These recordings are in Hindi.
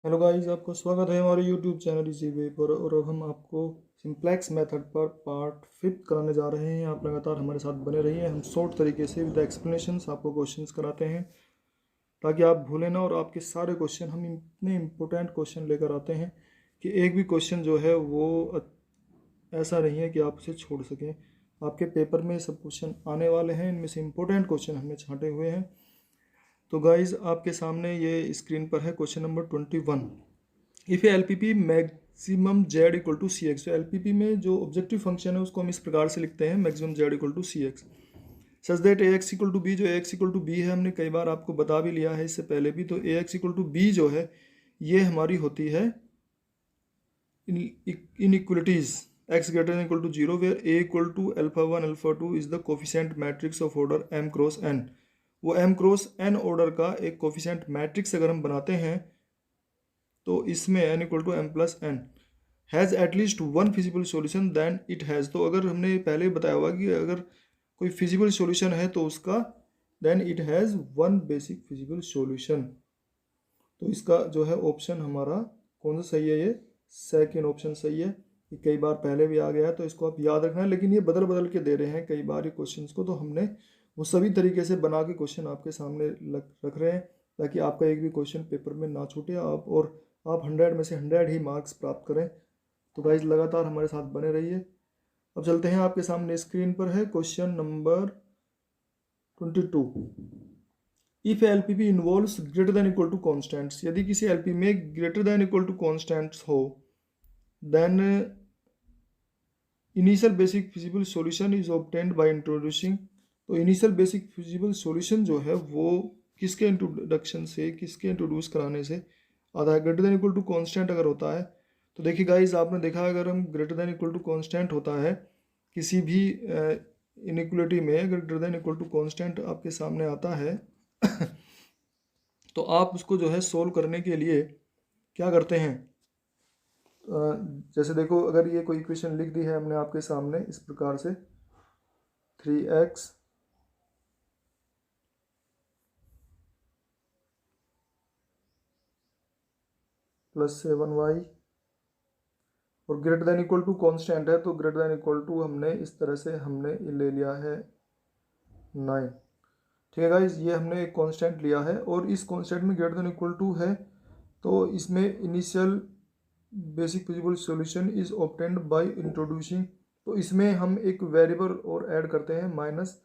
हेलो गाइस, आपका स्वागत है हमारे यूट्यूब चैनल इसी वे पर। और अब हम आपको सिंप्लेक्स मेथड पर पार्ट 5 कराने जा रहे हैं। आप लगातार हमारे साथ बने रहिए। हम शॉर्ट तरीके से विद एक्सप्लेनेशंस आपको क्वेश्चंस कराते हैं ताकि आप भूलें ना। और आपके सारे क्वेश्चन हम इतने इम्पोर्टेंट क्वेश्चन लेकर आते हैं कि एक भी क्वेश्चन जो है वो ऐसा नहीं है कि आप उसे छोड़ सकें। आपके पेपर में सब क्वेश्चन आने वाले हैं, इनमें से इम्पोर्टेंट क्वेश्चन हमने छांटे हुए हैं। तो गाइज आपके सामने ये स्क्रीन पर है question number 21। If L P P maximum Z equal to C X. तो एल पी पी में जो ऑब्जेक्टिव फंक्शन है उसको हम इस प्रकार से लिखते हैं, maximum Z equal to C X such that A X equal to B. जो A X equal to B है हमने कई बार आपको बता भी लिया है इससे पहले भी। तो A X equal to B जो है ये हमारी होती है inequalities X greater than equal to zero, where A equal to alpha one alpha two is the coefficient matrix of order M cross N. वो एम क्रॉस एन ऑर्डर का एक कोफिशिएंट मैट्रिक्स अगर हम बनाते हैं तो इसमें N equal to M plus N has at least one feasible solution then it has. तो अगर हमने पहले बताया हुआ कि अगर कोई फिजिबल सॉल्यूशन है तो उसका then it has one basic feasible solution. तो इसका जो है ऑप्शन हमारा कौन सा सही है? ये सेकेंड ऑप्शन सही है। ये कई बार पहले भी आ गया है तो इसको आप याद रखना है, लेकिन ये बदल बदल के दे रहे हैं कई बार ये क्वेश्चंस को। तो हमने वो सभी तरीके से बना के क्वेश्चन आपके सामने रख रहे हैं ताकि आपका एक भी क्वेश्चन पेपर में ना छूटे आप 100 में से 100 ही मार्क्स प्राप्त करें। तो गाइज लगातार हमारे साथ बने रहिए। अब चलते हैं, आपके सामने स्क्रीन पर है question number 22। If L P P involves greater than equal to constants. यदि किसी एल पी में greater than equal to constants हो then initial basic feasible solution is obtained by introducing. तो इनिशियल बेसिक फिजिबल सॉल्यूशन जो है वो किसके इंट्रोडक्शन से, किसके इंट्रोड्यूस कराने से आता है? Greater than equal to constant अगर होता है तो देखिए गाइज आपने देखा अगर हम greater than equal to constant होता है किसी भी इनइक्वलिटी में, अगर greater than equal to constant आपके सामने आता है तो आप उसको जो है सोल्व करने के लिए क्या करते हैं? जैसे देखो, अगर ये कोई इक्वेशन लिख दी है हमने आपके सामने इस प्रकार से 3x प्लस 7y और greater than equal to constant है, तो ग्रेटर देन इक्वल टू हमने इस तरह से हमने ले लिया है 9। ठीक है गाइज, ये हमने एक कांस्टेंट लिया है और इस कांस्टेंट में ग्रेटर देन इक्वल टू है तो इसमें initial basic feasible solution is obtained by introducing. तो इसमें हम एक वेरिएबल और ऐड करते हैं माइनस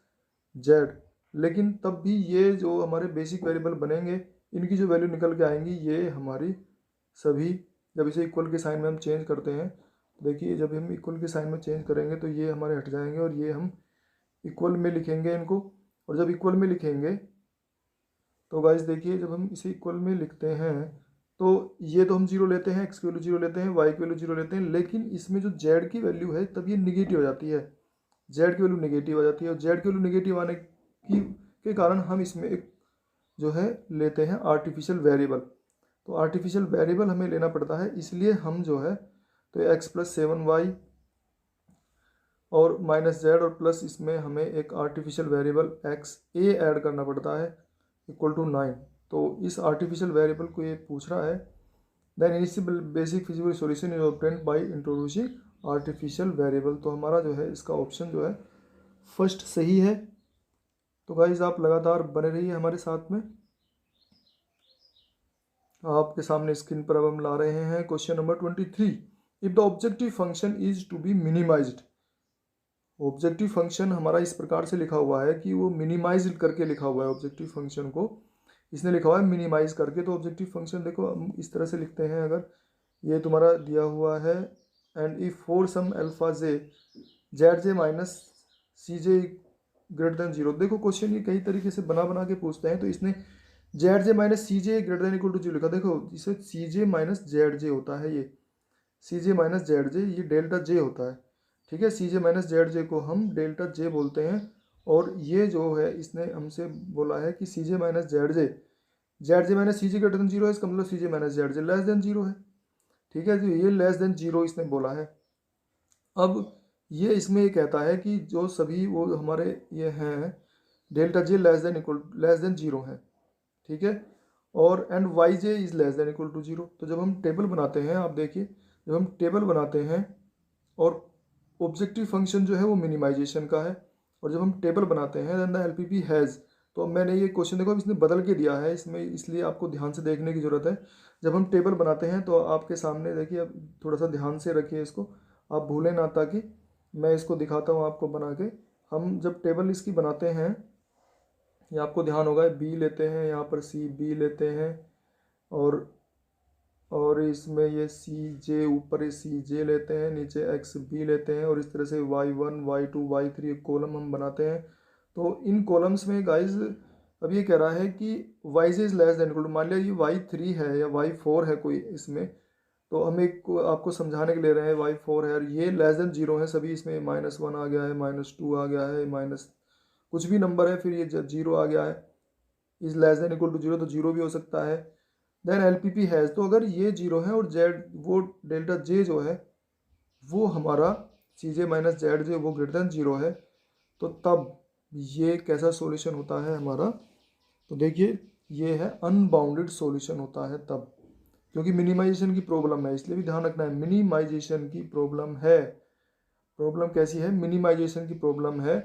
जेड, लेकिन तब भी ये जो हमारे बेसिक वेरिएबल बनेंगे इनकी जो वैल्यू निकल के आएंगी ये हमारी सभी, जब इसे इक्वल के साइन में हम चेंज करते हैं तो देखिए जब हम इक्वल के साइन में चेंज करेंगे तो ये हमारे हट जाएंगे और ये हम इक्वल में लिखेंगे इनको। और जब इक्वल में लिखेंगे तो गाइस देखिए जब हम इसे इक्वल में लिखते हैं तो ये तो हम जीरो लेते हैं, एक्स की वैल्यू जीरो लेते हैं, वाई की वैल्यू जीरो लेते हैं, लेकिन इसमें जो जेड की वैल्यू है तब ये निगेटिव हो जाती है, जेड की वैल्यू निगेटिव हो जाती है। और जेड की वैल्यू निगेटिव आने की के कारण हम इसमें एक जो है लेते हैं आर्टिफिशियल वेरिएबल। तो आर्टिफिशियल वेरिएबल हमें लेना पड़ता है, इसलिए हम जो है तो एक्स प्लस 7y और माइनस जेड और प्लस इसमें हमें एक आर्टिफिशियल वेरिएबल एक्स ए ऐड करना पड़ता है इक्वल टू 9। तो इस आर्टिफिशियल वेरिएबल को ये पूछ रहा है then initial basic feasible solution is obtained by introducing artificial variable. तो हमारा जो है इसका ऑप्शन जो है फर्स्ट सही है। तो गाइज आप लगातार बने रहिए हमारे साथ में। आपके सामने स्क्रीन पर अब हम ला रहे हैं question number 23। If the objective function is to be minimized. Objective function हमारा इस प्रकार से लिखा हुआ है कि वो मिनिमाइज करके लिखा हुआ है, ऑब्जेक्टिव फंक्शन को इसने लिखा हुआ है मिनिमाइज करके। तो ऑब्जेक्टिव फंक्शन देखो हम इस तरह से लिखते हैं, अगर ये तुम्हारा दिया हुआ है and if for some alpha J Z J minus C J greater than zero. देखो क्वेश्चन ये कई तरीके से बना बना के पूछते हैं, तो इसने Z J minus C J greater than equal to zero लिखा। देखो इसे सी जे माइनस जेड जे होता है, ये सी जे माइनस जेड जे ये डेल्टा जे होता है। ठीक है, सी जे माइनस जेड जे को हम डेल्टा जे बोलते हैं। और ये जो है इसने हमसे बोला है कि सी जे minus Z J minus C J greater than zero है, इसका मतलब सी जे minus Z J less than zero है। ठीक है, तो ये लेस देन जीरो इसने बोला है। अब ये इसमें ये कहता है कि जो सभी वो हमारे ये हैं delta J less than zero है। ठीक है, और and Y J is less than equal to 0। तो जब हम टेबल बनाते हैं, आप देखिए जब हम टेबल बनाते हैं और ऑब्जेक्टिव फंक्शन जो है वो मिनिमाइजेशन का है, और जब हम टेबल बनाते हैं देन द एलपीपी हैज़, तो मैंने ये क्वेश्चन देखो अब इसने बदल के दिया है इसमें, इसलिए आपको ध्यान से देखने की ज़रूरत है। जब हम टेबल बनाते हैं तो आपके सामने देखिए, अब थोड़ा सा ध्यान से रखिए इसको, आप भूलें ना, ताकि मैं इसको दिखाता हूँ आपको बना के। हम जब टेबल इसकी बनाते हैं, ये आपको ध्यान होगा, बी लेते हैं यहाँ पर, सी बी लेते हैं, और इसमें ये सी जे, ऊपर ये सी जे लेते हैं, नीचे एक्स बी लेते हैं, और इस तरह से y1 y2 y3 कॉलम हम बनाते हैं। तो इन कॉलम्स में गाइज अब ये कह रहा है कि Y J is less than equal to, मान लिया ये y3 है या y4 है कोई इसमें, तो हम एक आपको समझाने के ले रहे हैं y4 है और ये लेस देन 0 है सभी, इसमें -1 आ गया है, -2 आ गया है, माइनस कुछ भी नंबर है, फिर ये 0 आ गया है, is less than equal to 0, तो 0 भी हो सकता है। Then L P P has, तो अगर ये 0 है और जेड वो डेल्टा जे जो है वो हमारा सी जे माइनस जेड जो वो ग्रेटर देन 0 है, तो तब ये कैसा सॉल्यूशन होता है हमारा, तो देखिए ये है अनबाउंडेड सॉल्यूशन होता है तब, क्योंकि मिनिमाइजेशन की प्रॉब्लम है, इसलिए भी ध्यान रखना है मिनिमाइजेशन की प्रॉब्लम है। प्रॉब्लम कैसी है, मिनिमाइजेशन की प्रॉब्लम है,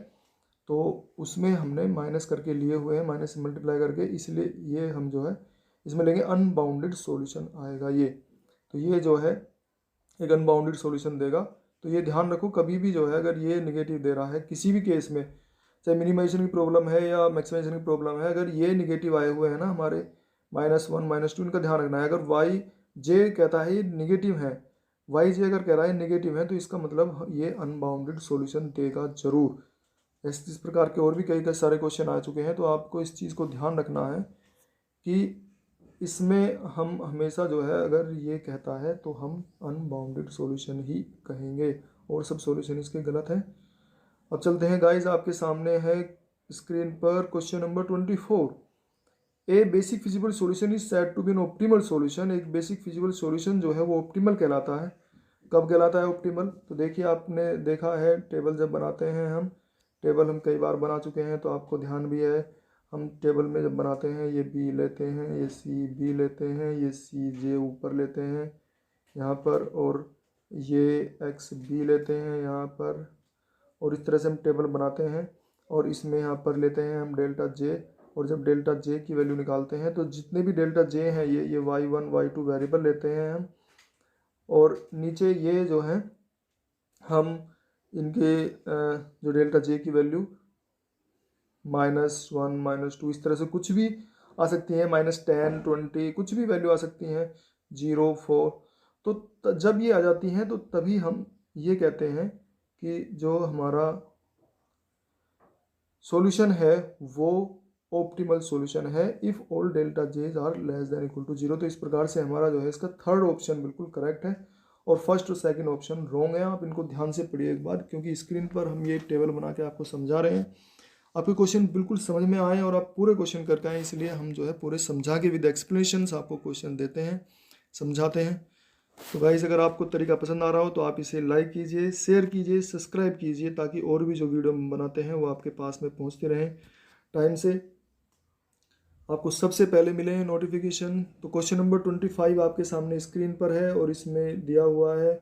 तो उसमें हमने माइनस करके लिए हुए हैं, माइनस मल्टीप्लाई करके, इसलिए ये हम जो है इसमें लेंगे अनबाउंडेड सॉल्यूशन आएगा ये। तो ये जो है एक अनबाउंडेड सॉल्यूशन देगा। तो ये ध्यान रखो, कभी भी जो है अगर ये निगेटिव दे रहा है किसी भी केस में, चाहे मिनिमाइजेशन की प्रॉब्लम है या मैक्सिमाइजेशन की प्रॉब्लम है, अगर ये निगेटिव आए हुए हैं ना हमारे -1 -2, इनका ध्यान रखना है। अगर वाई जे कहता है ये निगेटिव है, वाई जे अगर कह रहा है निगेटिव है, तो इसका मतलब ये अनबाउंडेड सॉल्यूशन देगा जरूर। इस प्रकार के और भी कई सारे क्वेश्चन आ चुके हैं, तो आपको इस चीज़ को ध्यान रखना है कि इसमें हम हमेशा जो है अगर ये कहता है तो हम अनबाउंडेड सॉल्यूशन ही कहेंगे, और सब सॉल्यूशन इसके गलत हैं। अब चलते हैं गाइस, आपके सामने है स्क्रीन पर question number 24। A basic feasible solution is said to be an optimal solution. एक बेसिक फिजिबल सॉल्यूशन जो है वो ऑप्टिमल कहलाता है। कब कहलाता है ऑप्टिमल, तो देखिए आपने देखा है टेबल जब बनाते हैं हम, टेबल हम कई बार बना चुके हैं तो आपको ध्यान भी है, हम टेबल में जब बनाते हैं ये बी लेते हैं, ये सी बी लेते हैं, ये सी जे ऊपर लेते हैं यहाँ पर, और ये एक्स बी लेते हैं यहाँ पर, और इस तरह से हम टेबल बनाते हैं, और इसमें यहाँ पर लेते हैं हम डेल्टा जे, और जब डेल्टा जे की वैल्यू निकालते हैं तो जितने भी डेल्टा जे हैं ये y1 y2 वेरिएबल लेते हैं हम, और नीचे ये जो है हम इनके जो डेल्टा जे की वैल्यू -1 -2 इस तरह से कुछ भी आ सकती हैं, -10 20 कुछ भी वैल्यू आ सकती हैं, 0 4, तो जब ये आ जाती हैं तो तभी हम ये कहते हैं कि जो हमारा सॉल्यूशन है वो ऑप्टिमल सॉल्यूशन है if all delta J's are less than equal to 0। तो इस प्रकार से हमारा जो है इसका थर्ड ऑप्शन बिल्कुल करेक्ट है, और फर्स्ट और सेकंड ऑप्शन रॉन्ग है। आप इनको ध्यान से पढ़िए एक बार, क्योंकि स्क्रीन पर हम ये टेबल बना के आपको समझा रहे हैं, आपके क्वेश्चन बिल्कुल समझ में आए और आप पूरे क्वेश्चन करके आए, इसलिए हम जो है पूरे समझा के विद एक्सप्लेनेशंस आपको क्वेश्चन देते हैं, समझाते हैं। तो गाइस अगर आपको तरीका पसंद आ रहा हो तो आप इसे लाइक कीजिए, शेयर कीजिए, सब्सक्राइब कीजिए, ताकि और भी जो वीडियो हम बनाते हैं वो आपके पास में पहुंचती रहें टाइम से, आपको सबसे पहले मिले हैं नोटिफिकेशन। तो क्वेश्चन नंबर 25 आपके सामने स्क्रीन पर है, और इसमें दिया हुआ है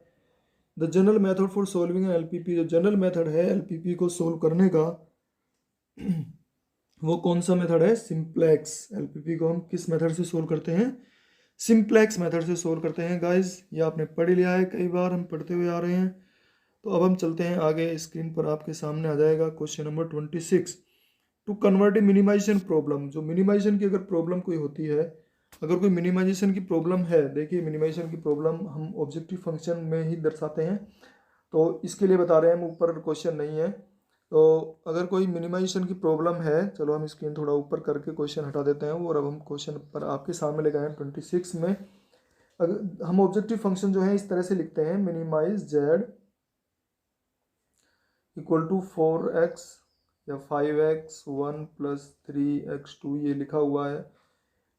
the general method for solving an LPP. जो जनरल मेथड है एलपीपी को सोल्व करने का वो कौन सा मेथड है, सिंप्लेक्स। एलपीपी को हम किस मेथड से सोल्व करते हैं, सिंप्लेक्स मेथड से सोल्व करते हैं गाइस। ये आपने पढ़ लिया है, कई बार हम पढ़ते हुए आ रहे हैं। तो अब हम चलते हैं आगे, स्क्रीन पर आपके सामने आ जाएगा question number 26। To convert a minimization problem. जो मिनिमाइजेशन की अगर प्रॉब्लम कोई होती है, अगर कोई मिनिमाइजेशन की प्रॉब्लम है, देखिए मिनिमाइजेशन की प्रॉब्लम हम ऑब्जेक्टिव फंक्शन में ही दर्शाते हैं, तो इसके लिए बता रहे हैं हम, ऊपर क्वेश्चन नहीं है। तो अगर कोई मिनिमाइजेशन की प्रॉब्लम है, चलो हम स्क्रीन थोड़ा ऊपर करके क्वेश्चन हटा देते हैं, और अब हम क्वेश्चन पर आपके सामने लेकर आए 26 में। अगर हम ऑब्जेक्टिव फंक्शन जो है इस तरह से लिखते हैं, minimise Z equal to 4x या 5x 1 + 3x2, ये लिखा हुआ है।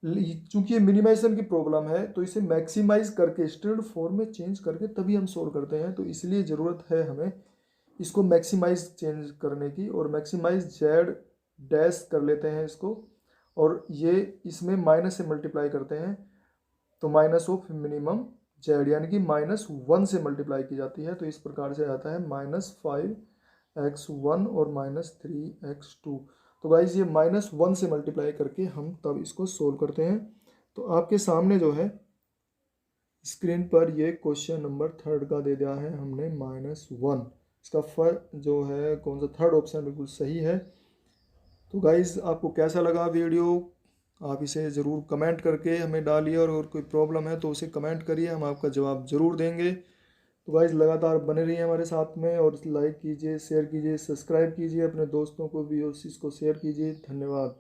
चूंकि ये मिनिमाइजेशन की प्रॉब्लम है तो इसे मैक्सिमाइज करके स्टैंडर्ड फॉर्म में चेंज करके तभी हम सोल्व करते हैं, तो इसलिए ज़रूरत है हमें इसको मैक्सिमाइज चेंज करने की, और मैक्सिमाइज जेड डैश कर लेते हैं इसको, और ये इसमें माइनस से मल्टीप्लाई करते हैं तो माइनस ऑफ मिनिमम जेड यानी कि -1 से मल्टीप्लाई की जाती है। तो इस प्रकार से आता है -5x1 और -3x2। तो गाइज ये -1 से मल्टीप्लाई करके हम तब इसको सोल्व करते हैं। तो आपके सामने जो है स्क्रीन पर ये क्वेश्चन नंबर 3 का दे दिया है हमने -1। इसका फर्क जो है कौन सा, थर्ड ऑप्शन बिल्कुल सही है। तो गाइज़ आपको कैसा लगा वीडियो, आप इसे ज़रूर कमेंट करके हमें डालिए और कोई प्रॉब्लम है तो उसे कमेंट करिए, हम आपका जवाब ज़रूर देंगे। तो गाइज़ लगातार बने रहिए हमारे साथ में और लाइक कीजिए, शेयर कीजिए, सब्सक्राइब कीजिए, अपने दोस्तों को भी उस चीज़ को शेयर कीजिए। धन्यवाद।